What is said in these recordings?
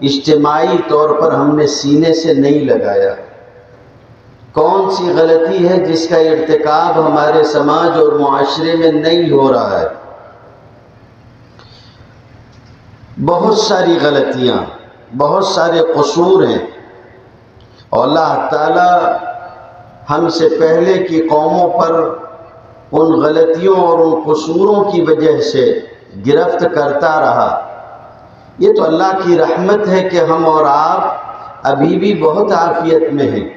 اجتماعی طور پر ہم نے سینے سے نہیں لگایا؟ کون سی غلطی ہے جس کا ارتکاب ہمارے سماج اور معاشرے میں نہیں ہو رہا ہے؟ بہت ساری غلطیاں، بہت سارے قصور ہیں، اور اللہ تعالیٰ ہم سے پہلے کی قوموں پر ان غلطیوں اور ان قصوروں کی وجہ سے گرفت کرتا رہا۔ یہ تو اللہ کی رحمت ہے کہ ہم اور آپ ابھی بھی بہت عافیت میں ہیں،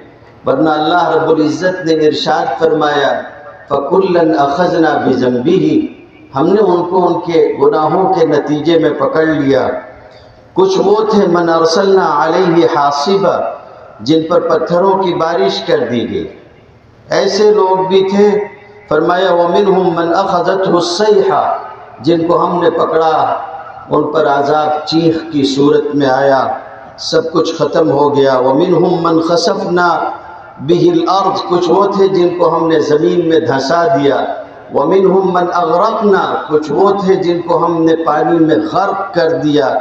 ورنہ اللہ رب العزت نے ارشاد فرمایا فَكُلًّا أَخَذْنَا بِذَنبِهِ، ہم نے ان کو ان کے گناہوں کے نتیجے میں پکڑ لیا۔ کچھ وہ تھے من ارسلنا علیہ حاصبا، جن پر پتھروں کی بارش کر دی گئی، ایسے لوگ بھی تھے۔ فرمایا ومنہم من اخذتہ الصیحہ، جن کو ہم نے پکڑا ان پر عذاب چیخ کی صورت میں آیا، سب کچھ ختم ہو گیا۔ ومنہم من خسفنا بہ الارض، کچھ وہ تھے جن کو ہم نے زمین میں دھنسا دیا۔ ومنہم من اغرقنا، کچھ وہ تھے جن کو ہم نے پانی میں غرق کر دیا۔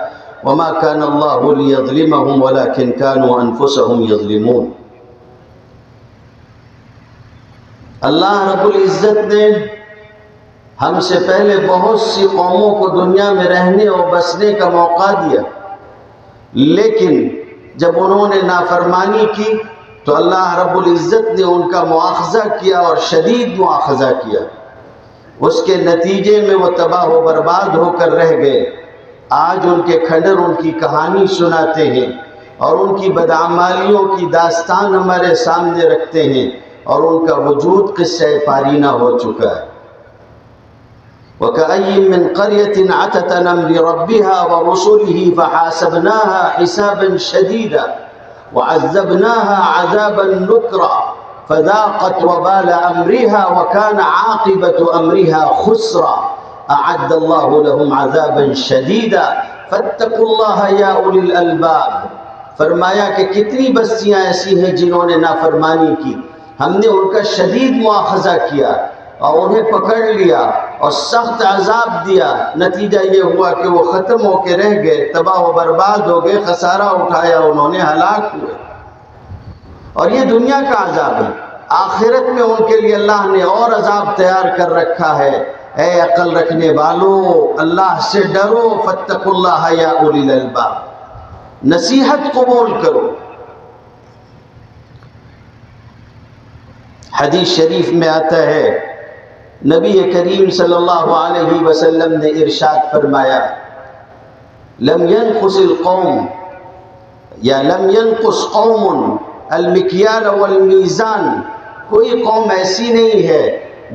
وما كان الله ليظلمهم ولكن كانوا انفسهم يظلمون۔ اللہ رب العزت نے ہم سے پہلے بہت سی قوموں کو دنیا میں رہنے اور بسنے کا موقع دیا، لیکن جب انہوں نے نافرمانی کی تو اللہ رب العزت نے ان کا مواخذہ کیا اور شدید مواخذہ کیا۔ اس کے نتیجے میں وہ تباہ و برباد ہو کر رہ گئے۔ آج ان کے کھنڈر ان کی کہانی سناتے ہیں اور ان کی بدعمالیوں کی داستان ہمارے سامنے رکھتے ہیں، اور ان کا وجود قصہ پارینہ ہو چکا ہے۔ وَكَأَيٍّ مِّن قَرْيَةٍ عَتَتْ عَنْ أَمْرِ رَبِّهَا وَرُسُلِهِ فَحَاسَبْنَاهَا حِسَابًا شَدِيدًا وَعَذَّبْنَاهَا عَذَابًا نُكْرًا فَذَاقَتْ وَبَالَ أَمْرِهَا وَكَانَ عَاقِبَةُ أَمْرِهَا خُسْرًا اعد اللہ لہم عذابا شدیدا فاتقوا اللہ یا اولی الالباب۔ فرمایا کہ کتنی بستیاں ایسی ہیں جنہوں نے نافرمانی کی، ہم نے ان کا شدید مواخذہ کیا اور انہیں پکڑ لیا اور سخت عذاب دیا۔ نتیجہ یہ ہوا کہ وہ ختم ہو کے رہ گئے، تباہ و برباد ہو گئے، خسارہ اٹھایا انہوں نے، ہلاک ہوئے۔ اور یہ دنیا کا عذاب ہے۔ آخرت میں ان کے لیے اللہ نے اور عذاب تیار کر رکھا ہے۔ اے عقل رکھنے والو، اللہ سے ڈرو، فاتقوا اللہ یا اولی الالباب، نصیحت قبول کرو۔ حدیث شریف میں آتا ہے نبی کریم صلی اللہ علیہ وسلم نے ارشاد فرمایا لم ينقص القوم یا لم ينقص قوم المکیال والمیزان، کوئی قوم ایسی نہیں ہے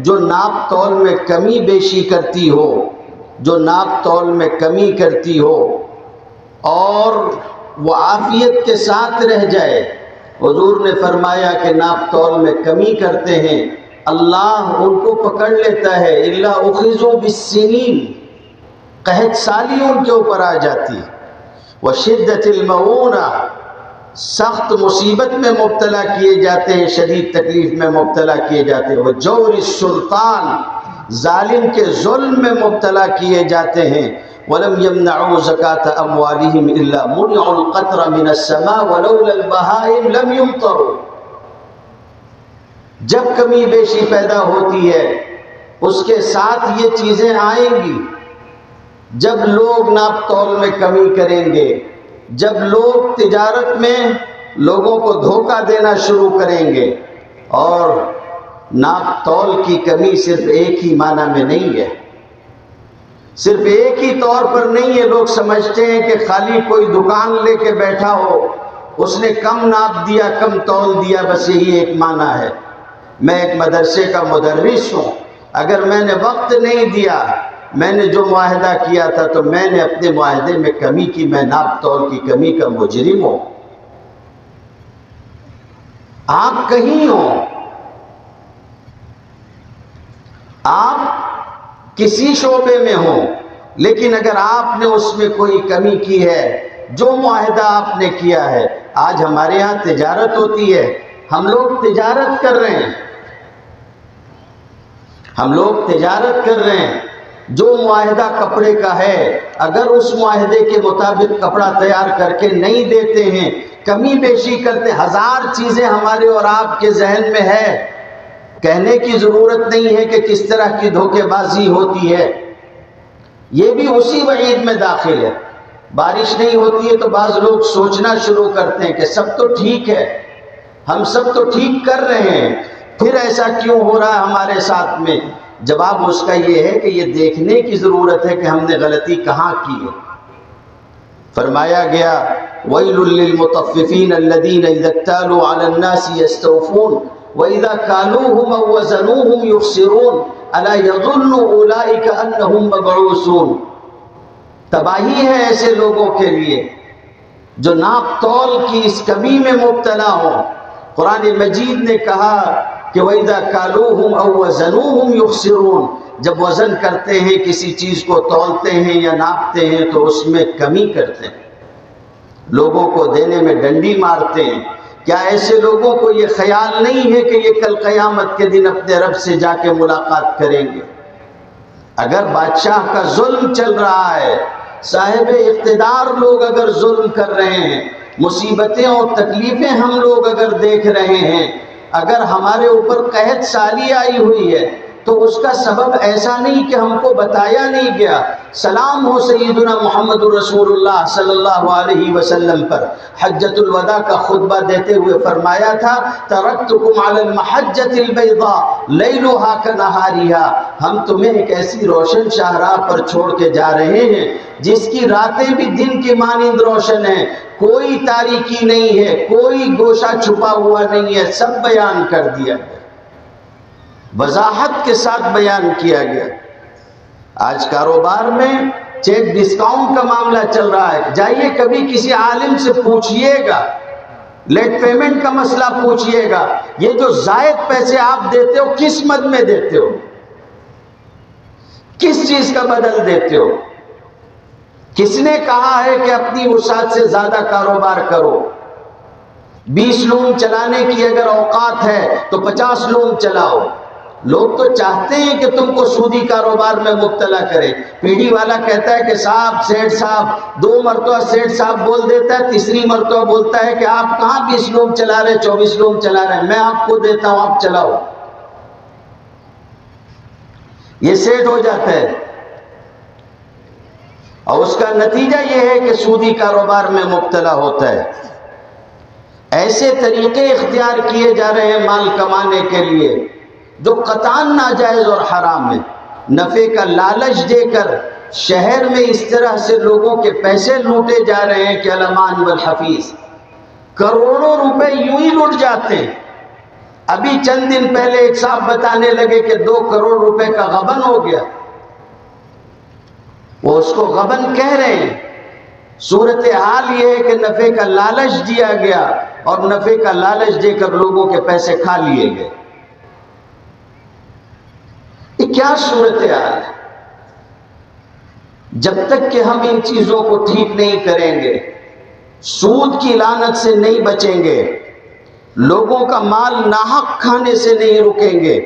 جو ناپ تول میں کمی بیشی کرتی ہو، جو ناپ تول میں کمی کرتی ہو اور وہ عافیت کے ساتھ رہ جائے۔ حضور نے فرمایا کہ ناپ تول میں کمی کرتے ہیں، اللہ ان کو پکڑ لیتا ہے۔ الا اخذوا بالسنین، قحط سالی ان کے اوپر آ جاتی۔ وشدت المعونہ، سخت مصیبت میں مبتلا کیے جاتے ہیں، شدید تکلیف میں مبتلا کیے جاتے ہیں۔ وجور السلطان، ظالم کے ظلم میں مبتلا کیے جاتے ہیں۔ ولم يمنعوا زکاة اموالهم الا منعوا القطر من السماء ولولا البهائم لم يمطروا۔ جب کمی بیشی پیدا ہوتی ہے اس کے ساتھ یہ چیزیں آئیں گی۔ جب لوگ ناپ تول میں کمی کریں گے، جب لوگ تجارت میں لوگوں کو دھوکہ دینا شروع کریں گے، اور ناپ تول کی کمی صرف ایک ہی معنی میں نہیں ہے، صرف ایک ہی طور پر نہیں ہے۔ لوگ سمجھتے ہیں کہ خالی کوئی دکان لے کے بیٹھا ہو، اس نے کم ناپ دیا، کم تول دیا، بس یہی ایک معنی ہے۔ میں ایک مدرسے کا مدرس ہوں، اگر میں نے وقت نہیں دیا، میں نے جو معاہدہ کیا تھا تو میں نے اپنے معاہدے میں کمی کی، میں ناپ تول کی کمی کا مجرم ہوں۔ آپ کہیں ہوں، آپ کسی شعبے میں ہوں، لیکن اگر آپ نے اس میں کوئی کمی کی ہے، جو معاہدہ آپ نے کیا ہے، آج ہمارے ہاں تجارت ہوتی ہے، ہم لوگ تجارت کر رہے ہیں، ہم لوگ تجارت کر رہے ہیں، جو معاہدہ کپڑے کا ہے اگر اس معاہدے کے مطابق کپڑا تیار کر کے نہیں دیتے ہیں، کمی بیشی کرتے، ہزار چیزیں ہمارے اور آپ کے ذہن میں ہے، کہنے کی ضرورت نہیں ہے کہ کس طرح کی دھوکے بازی ہوتی ہے، یہ بھی اسی وعید میں داخل ہے۔ بارش نہیں ہوتی ہے تو بعض لوگ سوچنا شروع کرتے ہیں کہ سب تو ٹھیک ہے، ہم سب تو ٹھیک کر رہے ہیں، پھر ایسا کیوں ہو رہا ہے ہمارے ساتھ میں؟ جواب اس کا یہ ہے کہ یہ دیکھنے کی ضرورت ہے کہ ہم نے غلطی کہاں کی ہے۔ فرمایا گیا وَيْلٌ لِّلْمُطَفِّفِينَ الَّذِينَ إِذَا اكْتَالُوا عَلَى النَّاسِ يَسْتَوْفُونَ وَإِذَا كَالُوهُمْ أَو وَّزَنُوهُمْ يُخْسِرُونَ أَلَا يَظُنُّ أُولَٰئِكَ أَنَّهُمْ مَبْعُوثُونَ۔ تباہی ہے ایسے لوگوں کے لیے جو ناپ تول کی اس کمی میں مبتلا ہوں۔ قرآن مجید نے کہا کہ وَإِذَا كَالُوهُمْ أَو وَّزَنُوهُمْ يُخْسِرُونَ، جب وزن کرتے ہیں، کسی چیز کو تولتے ہیں یا ناپتے ہیں تو اس میں کمی کرتے ہیں، لوگوں کو دینے میں ڈنڈی مارتے ہیں۔ کیا ایسے لوگوں کو یہ خیال نہیں ہے کہ یہ کل قیامت کے دن اپنے رب سے جا کے ملاقات کریں گے؟ اگر بادشاہ کا ظلم چل رہا ہے، صاحب اقتدار لوگ اگر ظلم کر رہے ہیں، مصیبتیں اور تکلیفیں ہم لوگ اگر دیکھ رہے ہیں، اگر ہمارے اوپر قحط سالی آئی ہوئی ہے تو اس کا سبب ایسا نہیں کہ ہم کو بتایا نہیں گیا۔ سلام ہو سیدنا محمد رسول اللہ صلی اللہ علیہ وسلم پر، حجۃ الوداع کا خطبہ دیتے ہوئے فرمایا تھا ترکتکم علی المحجۃ البیضاء لیلها کنہارها، ہم تمہیں ایک ایسی روشن شاہراہ پر چھوڑ کے جا رہے ہیں جس کی راتیں بھی دن کے مانند روشن ہیں، کوئی تاریکی نہیں ہے، کوئی گوشہ چھپا ہوا نہیں ہے، سب بیان کر دیا گیا، وضاحت کے ساتھ بیان کیا گیا۔ آج کاروبار میں چیک ڈسکاؤنٹ کا معاملہ چل رہا ہے، جائیے کبھی کسی عالم سے پوچھئے گا، لیٹ پیمنٹ کا مسئلہ پوچھئے گا، یہ جو زائد پیسے آپ دیتے ہو کس مد میں دیتے ہو، کس چیز کا بدل دیتے ہو؟ کس نے کہا ہے کہ اپنی وسعت سے زیادہ کاروبار کرو؟ 20 لون چلانے کی اگر اوقات ہے تو 50 لون چلاؤ۔ لوگ تو چاہتے ہیں کہ تم کو سودی کاروبار میں مبتلا کرے۔ پیڑھی والا کہتا ہے کہ صاحب سیٹ صاحب، 2 مرتبہ سیٹ صاحب بول دیتا ہے، تیسری مرتبہ بولتا ہے کہ آپ کہاں 20 لون چلا رہے، 24 لون چلا رہے ہیں، میں آپ کو دیتا ہوں آپ چلاؤ۔ یہ سیٹ ہو جاتا ہے اور اس کا نتیجہ یہ ہے کہ سودی کاروبار میں مبتلا ہوتا ہے۔ ایسے طریقے اختیار کیے جا رہے ہیں مال کمانے کے لیے جو قطعاً ناجائز اور حرام ہے۔ نفع کا لالچ دے کر شہر میں اس طرح سے لوگوں کے پیسے لوٹے جا رہے ہیں کہ الامان والحفیظ، کروڑوں روپے یوں ہی لوٹ جاتے ہیں۔ ابھی چند دن پہلے ایک صاحب بتانے لگے کہ 2 کروڑ روپے کا غبن ہو گیا، وہ اس کو غبن کہہ رہے ہیں۔ صورتحال یہ ہے کہ نفع کا لالچ دیا گیا اور نفع کا لالچ دے کر لوگوں کے پیسے کھا لیے گئے۔ یہ کیا صورتحال ہے؟ جب تک کہ ہم ان چیزوں کو ٹھیک نہیں کریں گے، سود کی لعنت سے نہیں بچیں گے، لوگوں کا مال ناحق کھانے سے نہیں رکیں گے،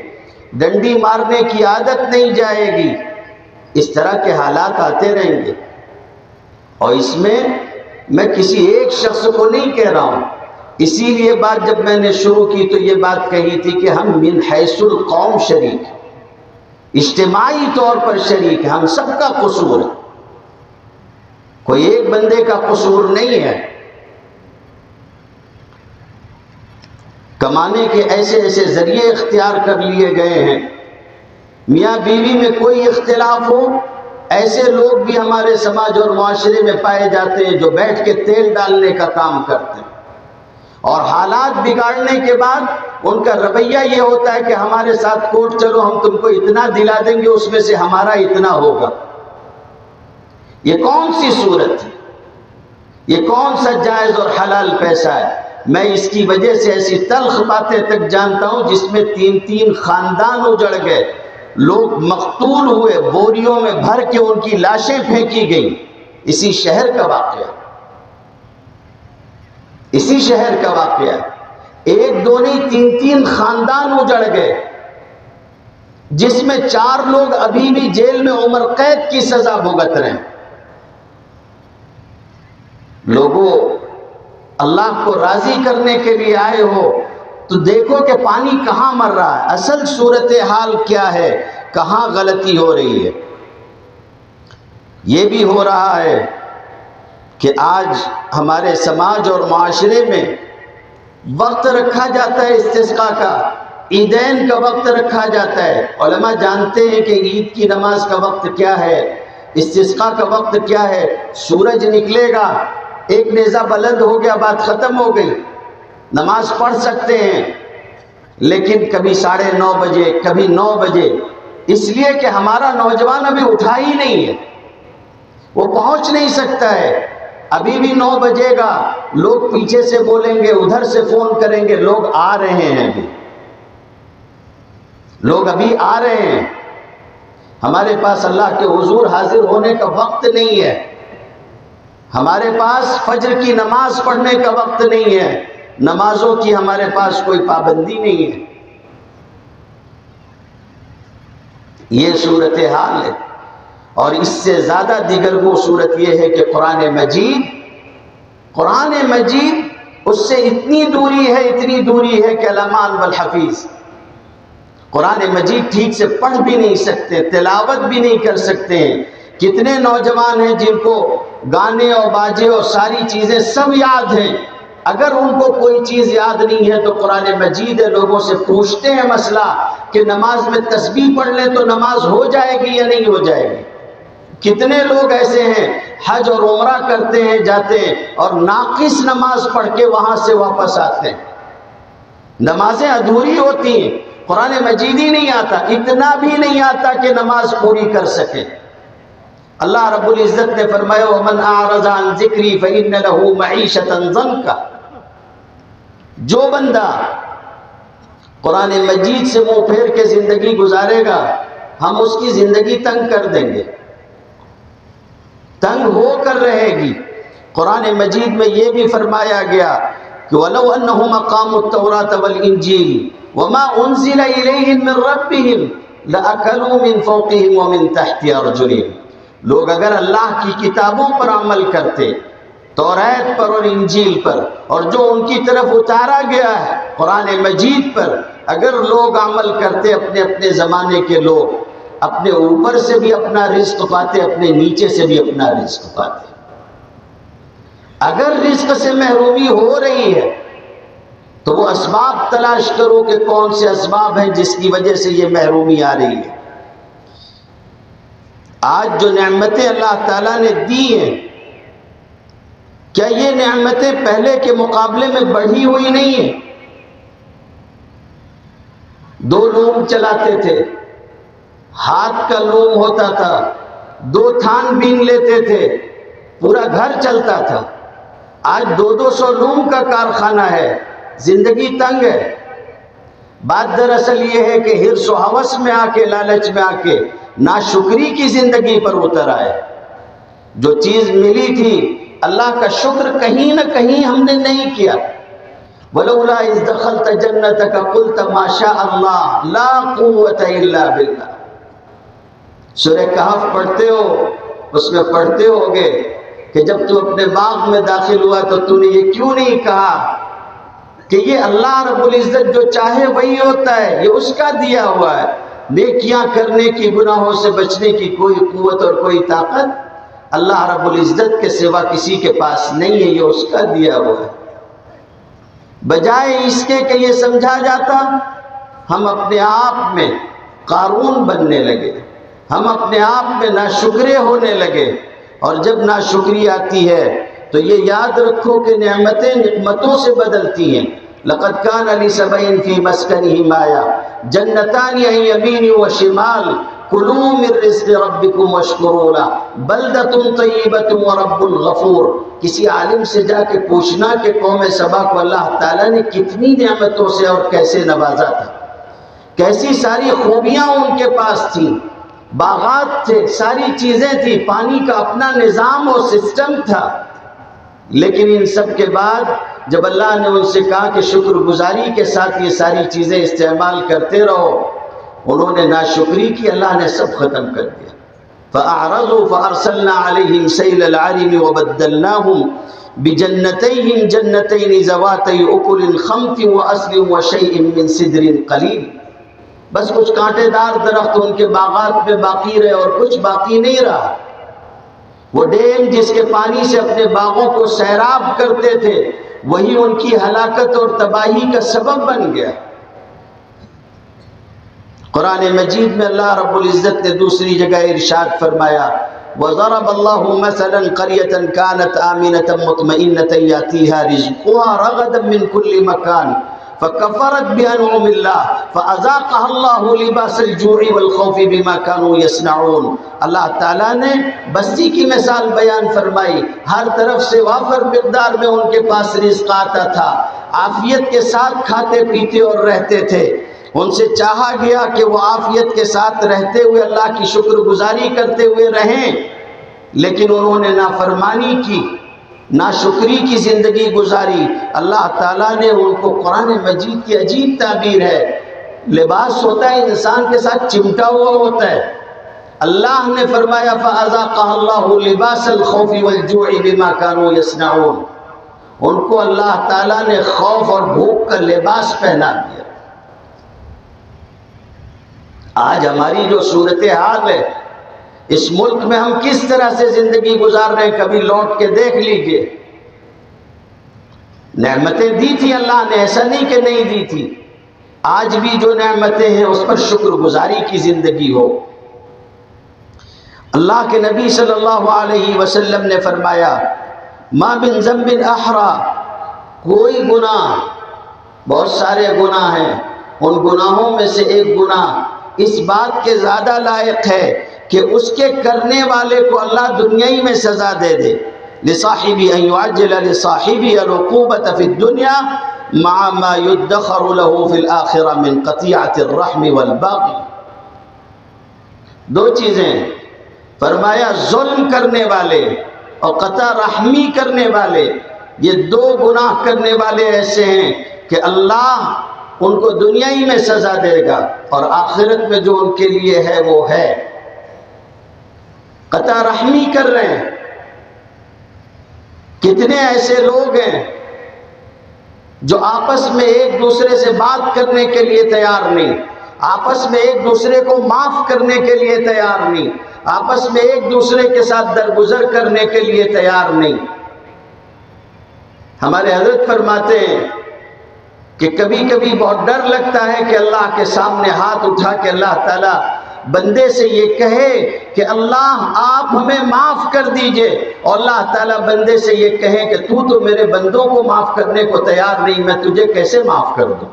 ڈنڈی مارنے کی عادت نہیں جائے گی، اس طرح کے حالات آتے رہیں گے۔ اور اس میں کسی ایک شخص کو نہیں کہہ رہا ہوں، اسی لیے بات جب میں نے شروع کی تو یہ بات کہی تھی کہ ہم من حیث القوم شریک ہیں، اجتماعی طور پر شریک ہیں، ہم سب کا قصور ہے، کوئی ایک بندے کا قصور نہیں ہے۔ کمانے کے ایسے ایسے ذریعے اختیار کر لیے گئے ہیں، میاں بیوی میں کوئی اختلاف ہو، ایسے لوگ بھی ہمارے سماج اور معاشرے میں پائے جاتے ہیں جو بیٹھ کے تیل ڈالنے کا کام کرتے ہیں، اور حالات بگاڑنے کے بعد ان کا رویہ یہ ہوتا ہے کہ ہمارے ساتھ کورٹ چلو، ہم تم کو اتنا دلا دیں گے، اس میں سے ہمارا اتنا ہوگا۔ یہ کون سی صورت ہے؟ یہ کون سا جائز اور حلال پیسہ ہے؟ میں اس کی وجہ سے ایسی تلخ باتیں تک جانتا ہوں جس میں 3 خاندان اجڑ گئے، لوگ مقتول ہوئے، بوریوں میں بھر کے ان کی لاشیں پھینکی گئیں۔ اسی شہر کا واقعہ، اسی شہر کا واقعہ، 1 2 نہیں 3 خاندان اجڑ گئے۔ جس میں 4 لوگ ابھی بھی جیل میں عمر قید کی سزا بھگت رہے ہیں۔ لوگوں، اللہ کو راضی کرنے کے لیے آئے ہو تو دیکھو کہ پانی کہاں مر رہا ہے، اصل صورتحال کیا ہے، کہاں غلطی ہو رہی ہے۔ یہ بھی ہو رہا ہے کہ آج ہمارے سماج اور معاشرے میں وقت رکھا جاتا ہے استسقاء کا، عیدین کا وقت رکھا جاتا ہے۔ علماء جانتے ہیں کہ عید کی نماز کا وقت کیا ہے، استسقاء کا وقت کیا ہے۔ سورج نکلے گا، ایک نیزہ بلند ہو گیا، بات ختم ہو گئی، نماز پڑھ سکتے ہیں، لیکن کبھی 9:30 بجے، کبھی 9 بجے، اس لیے کہ ہمارا نوجوان ابھی اٹھا ہی نہیں ہے، وہ پہنچ نہیں سکتا ہے۔ ابھی بھی 9 بجے گا، لوگ پیچھے سے بولیں گے، ادھر سے فون کریں گے، لوگ آ رہے ہیں، ابھی لوگ ابھی آ رہے ہیں۔ ہمارے پاس اللہ کے حضور حاضر ہونے کا وقت نہیں ہے، ہمارے پاس فجر کی نماز پڑھنے کا وقت نہیں ہے، نمازوں کی ہمارے پاس کوئی پابندی نہیں ہے۔ یہ صورتحال ہے، اور اس سے زیادہ دیگر وہ صورت یہ ہے کہ قرآن مجید اس سے اتنی دوری ہے کہ الامان والحفیظ، قرآن مجید ٹھیک سے پڑھ بھی نہیں سکتے، تلاوت بھی نہیں کر سکتے ہیں۔ کتنے نوجوان ہیں جن کو گانے اور باجے اور ساری چیزیں سب یاد ہیں، اگر ان کو کوئی چیز یاد نہیں ہے تو قرآن مجید ہے، لوگوں سے پوچھتے ہیں مسئلہ کہ نماز میں تسبیح پڑھ لیں تو نماز ہو جائے گی یا نہیں ہو جائے گی۔ کتنے لوگ ایسے ہیں حج اور عمرہ کرتے ہیں، جاتے ہیں اور ناقص نماز پڑھ کے وہاں سے واپس آتے ہیں، نمازیں ادھوری ہوتی ہیں، قرآن مجید ہی نہیں آتا، اتنا بھی نہیں آتا کہ نماز پوری کر سکے۔ اللہ رب العزت نے فرمایا وَمَنْ أَعْرَضَ عَنْ ذِكْرِي فَإِنَّ لَهُ مَعِيشَةً ضَنْكَ، جو بندہ قرآن مجید سے منہ پھیر کے زندگی گزارے گا، ہم اس کی زندگی تنگ کر دیں گے، تنگ ہو کر رہے گی۔ قرآن مجید میں یہ بھی فرمایا گیا کہ وَلَوْ أَنَّهُمْ أَقَامُوا التَّوْرَاةَ وَالْإِنْجِيلَ وَمَا أُنزِلَ إِلَيْهِمْ مِنْ رَبِّهِمْ لَأَكَلُوا مِنْ فَوْقِهِمْ وَمِنْ تَحْتِ أَرْجُلِهِمْ، لوگ اگر اللہ کی کتابوں پر عمل کرتے، توریت پر اور انجیل پر، اور جو ان کی طرف اتارا گیا ہے قرآن مجید پر، اگر لوگ عمل کرتے، اپنے اپنے زمانے کے لوگ اپنے اوپر سے بھی اپنا رزق پاتے، اپنے نیچے سے بھی اپنا رزق پاتے۔ اگر رزق سے محرومی ہو رہی ہے تو وہ اسباب تلاش کرو کہ کون سے اسباب ہیں جس کی وجہ سے یہ محرومی آ رہی ہے۔ آج جو نعمتیں اللہ تعالیٰ نے دی ہیں، کیا یہ نعمتیں پہلے کے مقابلے میں بڑھی ہوئی نہیں ہیں؟ 2 لوم چلاتے تھے، ہاتھ کا لوم ہوتا تھا، 2 تھان بین لیتے تھے، پورا گھر چلتا تھا۔ آج 200 لوم کا کارخانہ ہے، زندگی تنگ ہے۔ بات دراصل یہ ہے کہ حرص و ہوس میں آ کے، لالچ میں آ کے ناشکری کی زندگی پر اتر آئے۔ جو چیز ملی تھی اللہ کا شکر کہیں نہ کہیں ہم نے نہیں کیا۔ وَلَوْلَا إِذْ دَخَلْتَ جَنَّتَكَ قُلْتَ مَا شَاءَ اللَّهُ لَا قُوَّةَ إِلَّا بِاللَّهِ۔ سورہ کہف پڑھتے ہو، اس میں پڑھتے ہوگے کہ جب تو اپنے باغ میں داخل ہوا تو تو نے یہ کیوں نہیں کہا کہ یہ اللہ رب العزت جو چاہے وہی ہوتا ہے، یہ اس کا دیا ہوا ہے، نیکیاں کرنے کی، گناہوں سے بچنے کی کوئی قوت اور کوئی طاقت اللہ رب العزت کے سوا کسی کے پاس نہیں ہے، یہ اس کا دیا ہوا ہے۔ بجائے اس کے کہ یہ سمجھا جاتا، ہم اپنے آپ میں قارون بننے لگے، ہم اپنے آپ میں ناشکرے ہونے لگے، اور جب ناشکری آتی ہے تو یہ یاد رکھو کہ نعمتیں نعمتوں سے بدلتی ہیں۔ لقد كان لسبع في مسكنهم آية جنتان عن يمين وشمال كلوا من رزق ربكم واشكروا له بلدة طيبة ورب غفور۔ کسی عالم سے جا کے پوچھنا کہ قوم سبا کو اللہ تعالیٰ نے کتنی نعمتوں سے اور کیسے نوازا تھا، کیسی ساری خوبیاں ان کے پاس تھیں، باغات تھے، ساری چیزیں تھی، پانی کا اپنا نظام اور سسٹم تھا، لیکن ان سب کے بعد جب اللہ نے ان سے کہا کہ شکر گزاری کے ساتھ یہ ساری چیزیں استعمال کرتے رہو، انہوں نے ناشکری کی، اللہ نے سب ختم کر دیا۔ فَأَعْرَضُوا فَأَرْسَلْنَا عَلَيْهِمْ سَيْلَ الْعَرِمِ وَبَدَّلْنَاهُمْ بِجَنَّتَيْهِمْ جَنَّتَيْنِ ذَوَاتَيْ أُكُلٍ خَمْطٍ وَأَصْلٍ وَشَيْءٍ مِّن سِدْرٍ قَلِيلٍ۔ بس کچھ کانٹے دار درخت ان کے باغات میں باقی رہے اور کچھ باقی نہیں رہا۔ وہ ڈیم جس کے پانی سے اپنے باغوں کو سیراب کرتے تھے، وہی ان کی ہلاکت اور تباہی کا سبب بن گیا۔ قرآن مجید میں اللہ رب العزت نے دوسری جگہ ارشاد فرمایا، وَضَرَبَ اللَّهُ مَثَلًا قَرْيَةً كَانَتْ آمِنَةً مُطْمَئِنَّةً يَأْتِيهَا رِزْقُهَا رَغَدًا مِّن كُلِّ مَكَانٍ فَكَفَرَتْ بِأَنْعُمِ اللَّهِ فَأَذَاقَهَا اللَّهُ لِبَاسَ الْجُوعِ وَالْخَوْفِ بِمَا كَانُوا يَصْنَعُونَ۔ اللہ تعالیٰ نے بستی کی مثال بیان فرمائی، ہر طرف سے وافر مقدار میں ان کے پاس رزق آتا تھا، عافیت کے ساتھ کھاتے پیتے اور رہتے تھے۔ ان سے چاہا گیا کہ وہ عافیت کے ساتھ رہتے ہوئے اللہ کی شکر گزاری کرتے ہوئے رہیں، لیکن انہوں نے نافرمانی کی، ناشکری کی زندگی گزاری۔ اللہ تعالیٰ نے ان کو، قرآن مجید کی عجیب تعبیر ہے، لباس ہوتا ہے انسان کے ساتھ چمٹا ہوا ہوتا ہے، اللہ نے فرمایا فَأَذَاقَهَا اللَّهُ لِبَاسَ الْخَوْفِ وَالْجُوعِ بِمَا كَانُوا يَصْنَعُونَ۔ ان کو اللہ تعالیٰ نے خوف اور بھوک کا لباس پہنا دیا۔ آج ہماری جو صورتحال ہے اس ملک میں، ہم کس طرح سے زندگی گزار رہے ہیں، کبھی لوٹ کے دیکھ لیجئے۔ نعمتیں دی تھی اللہ نے، ایسا نہیں کہ نہیں دی تھی، آج بھی جو نعمتیں ہیں اس پر شکر گزاری کی زندگی ہو۔ اللہ کے نبی صلی اللہ علیہ وسلم نے فرمایا، ما من ذنب احرا، کوئی گناہ، بہت سارے گناہ ہیں، ان گناہوں میں سے ایک گناہ اس بات کے زیادہ لائق ہے کہ اس کے کرنے والے کو اللہ دنیا ہی میں سزا دے دے۔ لصاحبی ان يعجل لصاحبی العقوبۃ فی الدنیا مع ما يدخر له فی الآخرہ من قطیعۃ الرحم والبغی۔ دو چیزیں فرمایا، ظلم کرنے والے اور قطع رحمی کرنے والے، یہ دو گناہ کرنے والے ایسے ہیں کہ اللہ ان کو دنیا ہی میں سزا دے گا اور آخرت میں جو ان کے لیے ہے وہ ہے۔ قطع رحمی کر رہے ہیں، کتنے ایسے لوگ ہیں جو آپس میں ایک دوسرے سے بات کرنے کے لیے تیار نہیں، آپس میں ایک دوسرے کو معاف کرنے کے لیے تیار نہیں، آپس میں ایک دوسرے کے ساتھ درگزر کرنے کے لیے تیار نہیں۔ ہمارے حضرت فرماتے ہیں کہ کبھی کبھی بہت ڈر لگتا ہے کہ اللہ کے سامنے ہاتھ اٹھا کے اللہ تعالیٰ بندے سے یہ کہے کہ اللہ آپ ہمیں معاف کر دیجئے، اور اللہ تعالیٰ بندے سے یہ کہے کہ تو میرے بندوں کو معاف کرنے کو تیار نہیں، میں تجھے کیسے معاف کر دوں،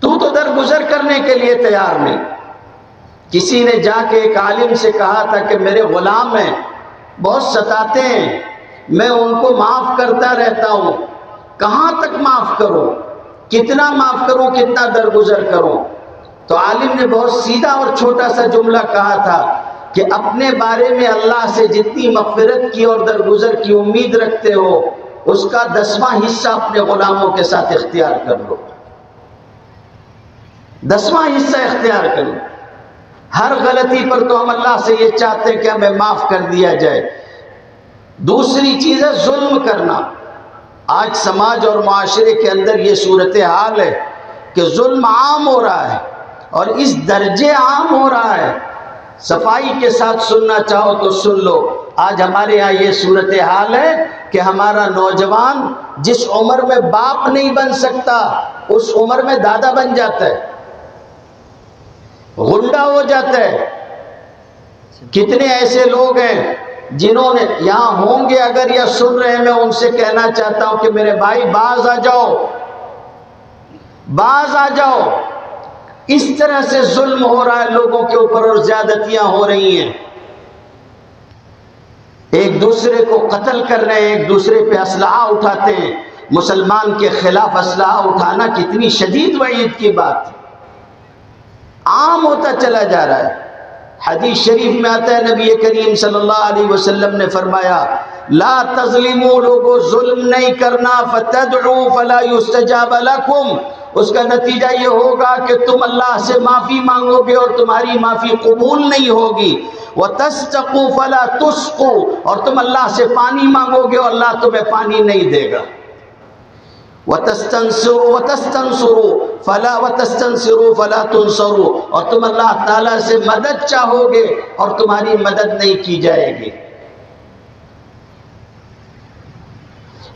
تو درگزر کرنے کے لیے تیار نہیں۔ کسی نے جا کے ایک عالم سے کہا تھا کہ میرے غلام ہیں، بہت ستاتے ہیں، میں ان کو معاف کرتا رہتا ہوں، کہاں تک معاف کروں، کتنا معاف کروں، کتنا درگزر کروں؟ تو عالم نے بہت سیدھا اور چھوٹا سا جملہ کہا تھا کہ اپنے بارے میں اللہ سے جتنی مغفرت کی اور درگزر کی امید رکھتے ہو، اس کا 10واں حصہ اپنے غلاموں کے ساتھ اختیار کر لو، 10واں حصہ اختیار کر لو۔ ہر غلطی پر تو ہم اللہ سے یہ چاہتے ہیں کہ ہمیں معاف کر دیا جائے۔ دوسری چیز ہے ظلم کرنا۔ آج سماج اور معاشرے کے اندر یہ صورتحال ہے کہ ظلم عام ہو رہا ہے، اور اس درجے عام ہو رہا ہے، صفائی کے ساتھ سننا چاہو تو سن لو۔ آج ہمارے یہاں یہ صورتحال ہے کہ ہمارا نوجوان جس عمر میں باپ نہیں بن سکتا، اس عمر میں دادا بن جاتا ہے، غنڈہ ہو جاتا ہے۔ کتنے ایسے لوگ ہیں جنہوں نے یہاں ہوں گے اگر یا سن رہے ہیں، میں ان سے کہنا چاہتا ہوں کہ میرے بھائی باز آ جاؤ، باز آ جاؤ۔ اس طرح سے ظلم ہو رہا ہے لوگوں کے اوپر اور زیادتیاں ہو رہی ہیں، ایک دوسرے کو قتل کر رہے ہیں، ایک دوسرے پہ اسلحہ اٹھاتے ہیں۔ مسلمان کے خلاف اسلحہ اٹھانا کتنی شدید وعید کی بات ہے، عام ہوتا چلا جا رہا ہے۔ حدیث شریف میں آتا ہے، نبی کریم صلی اللہ علیہ وسلم نے فرمایا، لا تظلموا، لوگوں ظلم نہیں کرنا، فتدعوا فلا يستجاب لكم، اس کا نتیجہ یہ ہوگا کہ تم اللہ سے معافی مانگو گے اور تمہاری معافی قبول نہیں ہوگی۔ وَتَسْتَقُوا فَلَا تُسْقُوا، اور تم اللہ سے پانی مانگو گے اور اللہ تمہیں پانی نہیں دے گا۔ وَتَسْتَنصِرُوا فَلَا تُنصَرُوا، اور تم اللہ تعالیٰ سے مدد چاہو گے اور تمہاری مدد نہیں کی جائے گی۔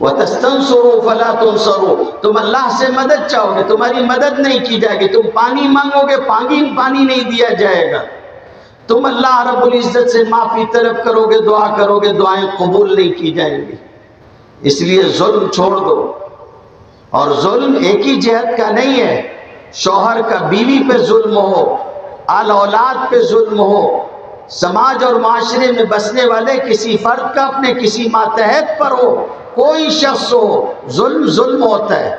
وَتَسْتَنصِرُوا فَلَا تُنصَرُوا، تم اللہ سے مدد چاہو گے، تمہاری مدد نہیں کی جائے گی۔ تم پانی مانگو گے، پانی نہیں دیا جائے گا۔ تم اللہ رب العزت سے معافی طلب کرو گے، دعا کرو گے، دعائیں قبول نہیں کی جائیں گی۔ اس لیے ظلم چھوڑ دو، اور ظلم ایک ہی جہت کا نہیں ہے۔ شوہر کا بیوی پہ ظلم ہو، آل اولاد پہ ظلم ہو، سماج اور معاشرے میں بسنے والے کسی فرد کا اپنے کسی ماتحت پر ہو، کوئی شخص ہو، ظلم ہوتا ہے۔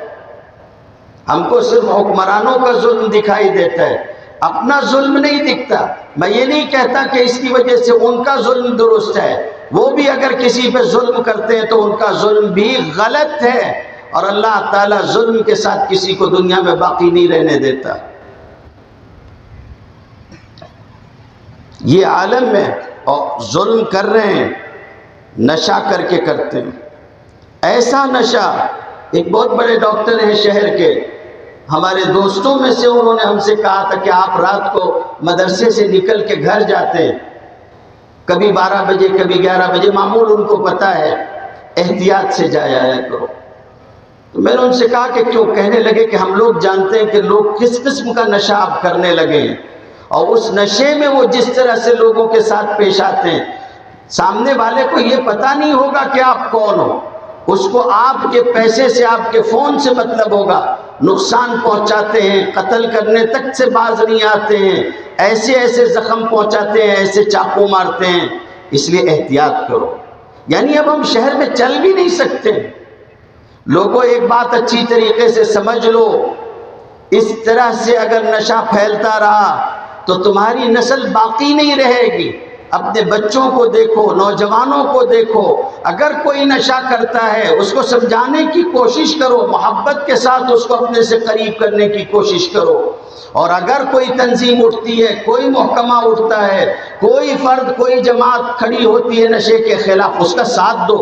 ہم کو صرف حکمرانوں کا ظلم دکھائی دیتا ہے، اپنا ظلم نہیں دکھتا۔ میں یہ نہیں کہتا کہ اس کی وجہ سے ان کا ظلم درست ہے، وہ بھی اگر کسی پہ ظلم کرتے ہیں تو ان کا ظلم بھی غلط ہے، اور اللہ تعالیٰ ظلم کے ساتھ کسی کو دنیا میں باقی نہیں رہنے دیتا۔ یہ عالم میں اور ظلم کر رہے ہیں، نشہ کر کے کرتے ہیں، ایسا نشہ۔ ایک بہت بڑے ڈاکٹر ہیں شہر کے، ہمارے دوستوں میں سے انہوں نے ہم سے کہا تھا کہ آپ رات کو مدرسے سے نکل کے گھر جاتے ہیں، کبھی 12 بجے کبھی 11 بجے، معمول ان کو پتہ ہے، احتیاط سے جایا کرو۔ تو میں نے ان سے کہا کہ کیوں؟ کہنے لگے کہ ہم لوگ جانتے ہیں کہ لوگ کس قسم کا نشہ اب کرنے لگے ہیں، اور اس نشے میں وہ جس طرح سے لوگوں کے ساتھ پیش آتے ہیں، سامنے والے کو یہ پتہ نہیں ہوگا کہ آپ کون ہو، اس کو آپ کے پیسے سے، آپ کے فون سے مطلب ہوگا، نقصان پہنچاتے ہیں، قتل کرنے تک سے باز نہیں آتے ہیں، ایسے زخم پہنچاتے ہیں، ایسے چاقو مارتے ہیں۔ اس لیے احتیاط کرو۔ یعنی اب ہم شہر میں چل بھی نہیں سکتے۔ لوگوں ایک بات اچھی طریقے سے سمجھ لو، اس طرح سے اگر نشہ پھیلتا رہا تو تمہاری نسل باقی نہیں رہے گی۔ اپنے بچوں کو دیکھو، نوجوانوں کو دیکھو، اگر کوئی نشہ کرتا ہے اس کو سمجھانے کی کوشش کرو، محبت کے ساتھ اس کو اپنے سے قریب کرنے کی کوشش کرو، اور اگر کوئی تنظیم اٹھتی ہے، کوئی محکمہ اٹھتا ہے، کوئی فرد، کوئی جماعت کھڑی ہوتی ہے نشے کے خلاف، اس کا ساتھ دو،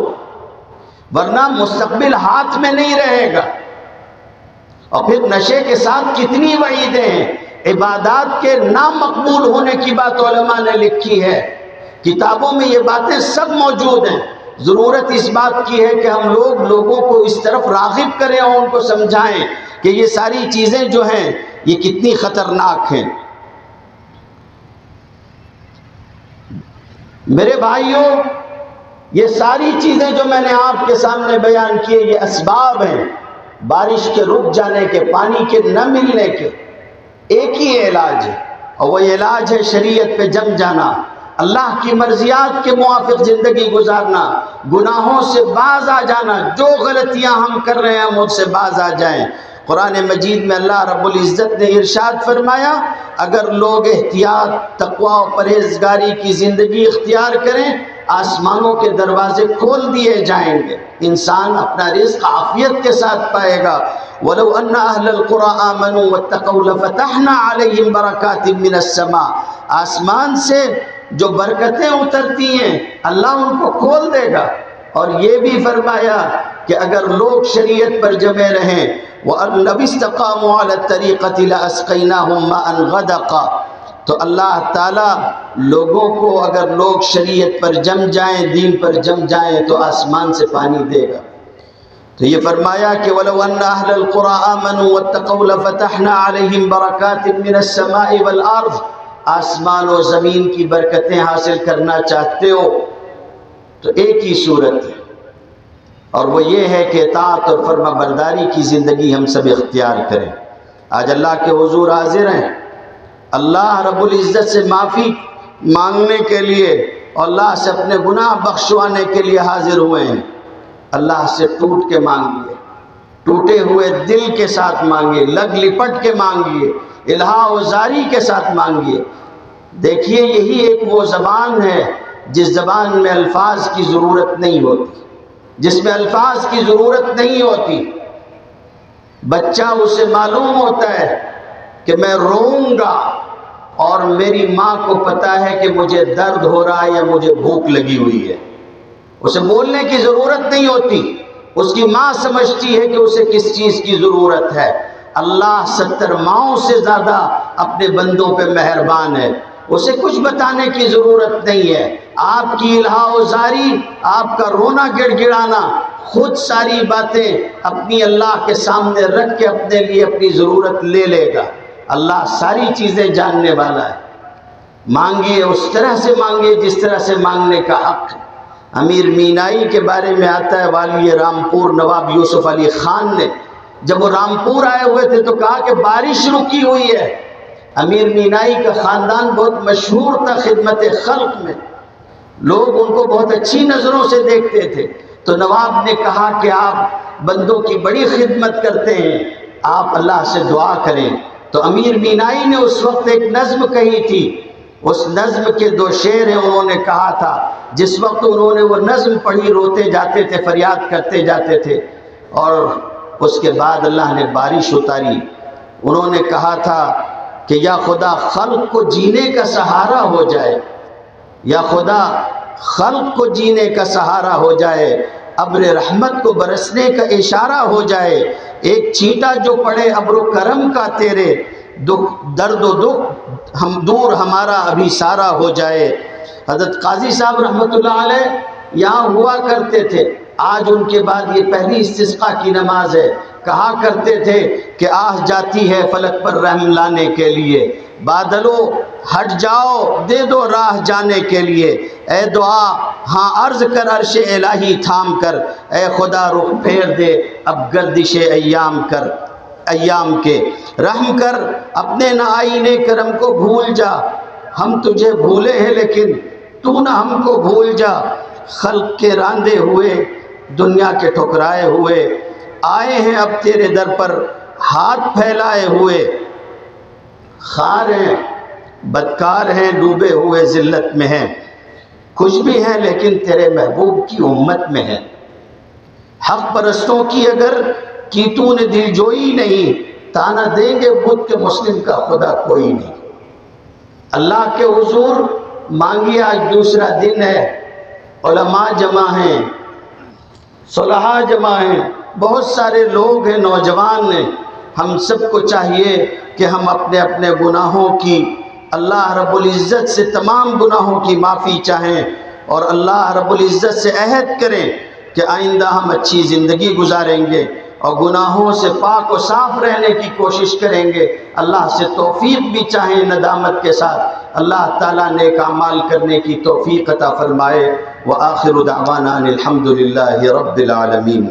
ورنہ مستقبل ہاتھ میں نہیں رہے گا۔ اور پھر نشے کے ساتھ کتنی وعیدیں ہیں۔ عبادات کے نامقبول ہونے کی بات علماء نے لکھی ہے، کتابوں میں یہ باتیں سب موجود ہیں۔ ضرورت اس بات کی ہے کہ ہم لوگوں کو اس طرف راغب کریں اور ان کو سمجھائیں کہ یہ ساری چیزیں جو ہیں یہ کتنی خطرناک ہیں۔ میرے بھائیوں، یہ ساری چیزیں جو میں نے آپ کے سامنے بیان کیے، یہ اسباب ہیں بارش کے رک جانے کے، پانی کے نہ ملنے کے۔ ایک ہی علاج ہے، اور وہ علاج ہے شریعت پہ جم جانا، اللہ کی مرضیات کے موافق زندگی گزارنا، گناہوں سے باز آ جانا، جو غلطیاں ہم کر رہے ہیں ہم ان سے باز آ جائیں۔ قرآن مجید میں اللہ رب العزت نے ارشاد فرمایا، اگر لوگ احتیاط، تقوی و پرہیزگاری کی زندگی اختیار کریں، آسمانوں کے دروازے کھول دیے جائیں گے، انسان اپنا رزق عافیت کے ساتھ پائے گا۔ وَلَوْ أَنَّ أَهْلَ الْقُرَىٰ آمَنُوا وَاتَّقَوْا لَفَتَحْنَا عَلَيْهِمْ بَرَكَاتٍ مِّنَ السَّمَاءِ، آسمان سے جو برکتیں اترتی ہیں اللہ ان کو کھول دے گا۔ اور یہ بھی فرمایا کہ اگر لوگ شریعت پر جمے رہیں، وَأَن لَوِ اسْتَقَامُوا عَلَى الطَّرِيقَةِ لَأَسْقَيْنَاهُم مَّاءً غَدَقًا، تو اللہ تعالیٰ لوگوں کو، اگر لوگ شریعت پر جم جائیں، دین پر جم جائیں، تو آسمان سے پانی دے گا۔ تو یہ فرمایا کہ وَلَوْ أَنَّ أَهْلَ الْقُرَىٰ آمَنُوا وَاتَّقَوْا لَفَتَحْنَا عَلَيْهِمْ بَرَكَاتٍ مِّنَ السَّمَاءِ وَالْأَرْضِ، آسمان و زمین کی برکتیں حاصل کرنا چاہتے ہو تو ایک ہی صورت ہے، اور وہ یہ ہے کہ اطاعت اور فرما برداری کی زندگی ہم سب اختیار کریں۔ آج اللہ کے حضور حاضر ہیں، اللہ رب العزت سے معافی مانگنے کے لیے اور اللہ سے اپنے گناہ بخشوانے کے لیے حاضر ہوئے ہیں۔ اللہ سے ٹوٹ کے مانگیے، ٹوٹے ہوئے دل کے ساتھ مانگیے، لگ لپٹ کے مانگیے، الہا و زاری کے ساتھ مانگیے۔ دیکھیے یہی ایک وہ زبان ہے جس زبان میں الفاظ کی ضرورت نہیں ہوتی، جس میں الفاظ کی ضرورت نہیں ہوتی۔ بچہ اسے معلوم ہوتا ہے کہ میں روؤں گا اور میری ماں کو پتا ہے کہ مجھے درد ہو رہا ہے یا مجھے بھوک لگی ہوئی ہے، اسے بولنے کی ضرورت نہیں ہوتی، اس کی ماں سمجھتی ہے کہ اسے کس چیز کی ضرورت ہے۔ اللہ 70 ماؤں سے زیادہ اپنے بندوں پہ مہربان ہے، اسے کچھ بتانے کی ضرورت نہیں ہے۔ آپ کی الہا و زاری، آپ کا رونا گڑ گڑانا، خود ساری باتیں اپنی اللہ کے سامنے رکھ کے اپنے لیے اپنی ضرورت لے لے گا۔ اللہ ساری چیزیں جاننے والا ہے۔ مانگیے اس طرح سے مانگیے جس طرح سے مانگنے کا حق ہے۔ امیر مینائی کے بارے میں آتا ہے، والی رامپور نواب یوسف علی خان نے جب وہ رامپور آئے ہوئے تھے تو کہا کہ بارش رکی ہوئی ہے۔ امیر مینائی کا خاندان بہت مشہور تھا خدمت خلق میں، لوگ ان کو بہت اچھی نظروں سے دیکھتے تھے، تو نواب نے کہا کہ آپ بندوں کی بڑی خدمت کرتے ہیں، آپ اللہ سے دعا کریں۔ تو امیر مینائی نے اس وقت ایک نظم کہی تھی، اس نظم کے 2 شعر ہیں، انہوں نے کہا تھا جس وقت انہوں نے وہ نظم پڑھی روتے جاتے تھے، فریاد کرتے جاتے تھے، اور اس کے بعد اللہ نے بارش اتاری۔ انہوں نے کہا تھا کہ یا خدا خلق کو جینے کا سہارا ہو جائے، یا خدا خلق کو جینے کا سہارا ہو جائے، ابر رحمت کو برسنے کا اشارہ ہو جائے، ایک چیٹا جو پڑے ابر و کرم کا تیرے، درد و دکھ ہم دور ہمارا ابھی سارا ہو جائے۔ حضرت قاضی صاحب رحمۃ اللہ علیہ یہاں ہوا کرتے تھے، آج ان کے بعد یہ پہلی استسقاء کی نماز ہے، کہا کرتے تھے کہ آہ جاتی ہے فلک پر رحم لانے کے لیے، بادلو ہٹ جاؤ دے دو راہ جانے کے لیے، اے دعا ہاں عرض کر عرش الہی تھام کر، اے خدا رخ پھیر دے اب گردش ایام کے، رحم کر اپنے نہ آئینے کرم کو بھول جا، ہم تجھے بھولے ہیں لیکن تو نہ ہم کو بھول جا، خلق کے راندے ہوئے دنیا کے ٹھکرائے ہوئے، آئے ہیں اب تیرے در پر ہاتھ پھیلائے ہوئے، خار ہیں بدکار ہیں ڈوبے ہوئے ذلت میں ہیں، خوش بھی ہیں لیکن تیرے محبوب کی امت میں ہیں، حق پرستوں کی اگر کی تو نے دل جوئی نہیں، تانا دیں گے بدھ کے مسلم کا خدا کوئی نہیں۔ اللہ کے حضور مانگیے، آج دوسرا دن ہے، علماء جمع ہیں، صلحاء جمع ہیں، بہت سارے لوگ ہیں، نوجوان ہیں، ہم سب کو چاہیے کہ ہم اپنے اپنے گناہوں کی اللہ رب العزت سے تمام گناہوں کی معافی چاہیں، اور اللہ رب العزت سے عہد کریں کہ آئندہ ہم اچھی زندگی گزاریں گے اور گناہوں سے پاک و صاف رہنے کی کوشش کریں گے۔ اللہ سے توفیق بھی چاہیں ندامت کے ساتھ، اللہ تعالیٰ نیک اعمال کرنے کی توفیق عطا فرمائے۔ وآخر دعوانا ان الحمد للہ رب العالمین۔